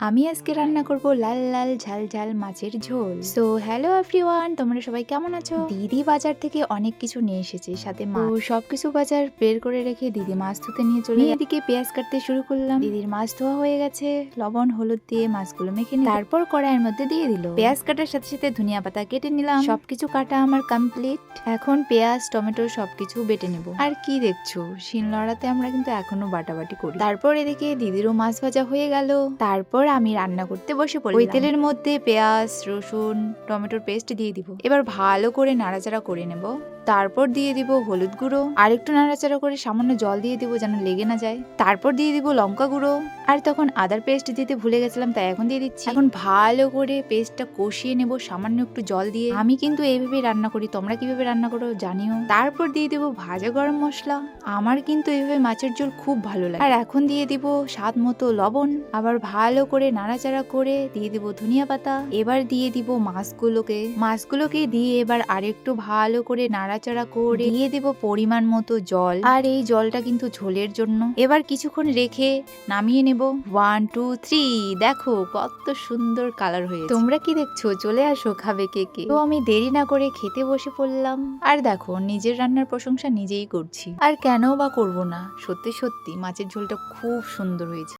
আমি আজকে রান্না করব লাল লাল ঝাল ঝাল মাছের ঝোল। সো হ্যালো এভরিওয়ান, তোমরা সবাই কেমন আছো? দিদি বাজার থেকে অনেক কিছু নিয়ে এসেছে, সাথে মাছ। তো সবকিছু বাজার বের করে রেখে দিদি মাছ ধুতে নিয়ে চলে গেছে। এদিকে পেঁয়াজ কাটতে শুরু করলাম। দিদির মাছ ধোয়া হয়ে গেছে, লবণ হলুদ দিয়ে মাছগুলো মেখে নিয়ে তারপর কড়াইয়ের মধ্যে দিয়ে দিল। পেঁয়াজ কাটার সাথে সাথে ধনিয়া পাতা কেটে নিলাম। সবকিছু কাটা আমার কমপ্লিট। এখন পেঁয়াজ টমেটো সবকিছু বেটে নেব। আর কি দেখছো, শিলনোড়াতে আমরা কিন্তু এখনো বাটাবাটি করি। তারপর এদিকে দিদিরও মাছ ভাজা হয়ে গেল। তারপর আমি রান্না করতে বসে পড়লাম। ওই তেলের মধ্যে পেঁয়াজ রসুন টমেটোর পেস্ট দিয়ে দিব। এবার ভালো করে নাড়াচাড়া করে নেব। তারপর দিয়ে দিব হলুদ গুঁড়ো, আর একটু নাড়াচাড়া করে সামান্য জল দিয়ে দিব যেন লেগে না যায়। তারপর দিয়ে দিব লঙ্কা গুঁড়ো, আর তখন আদার পেস্ট দিতে ভুলে গেছিলাম, তাই এখন দিয়ে দিচ্ছি। এখন ভালো করে পেস্টটা কষিয়ে নেব সামান্য একটু জল দিয়ে। আমি কিন্তু এইভাবেই রান্না করি, তোমরা কিভাবে রান্না করো জানিও। তারপর দিয়ে দিব ভাজা গরম মশলা। আমার কিন্তু এইভাবে মাছের ঝোল খুব ভালো লাগে। আর এখন দিয়ে দিব স্বাদ মতো লবণ। আবার ভালো করে নাড়াচাড়া করে দিয়ে দিব ধনিয়া পাতা। এবার দিয়ে দিব মাছগুলোকে দিয়ে এবার আরেকটু ভালো করে নাড়াচাড়া করে দিয়ে দিব পরিমাণ মতো জল। আর এই জলটা কিন্তু ঝোলের জন্য। এবার কিছুক্ষণ রেখে নামিয়ে নেব। 1 2 3, দেখো কত সুন্দর কালার হয়েছে। তোমরা কি দেখছো? চলে আসো, খাবে কে কে। তো আমি দেরি না করে খেতে বসে পড়লাম। আর দেখো, নিজের রান্নার প্রশংসা নিজেই করছি। আর কেন বা করব না, সত্যি সত্যি মাছের ঝোলটা খুব সুন্দর হয়েছে।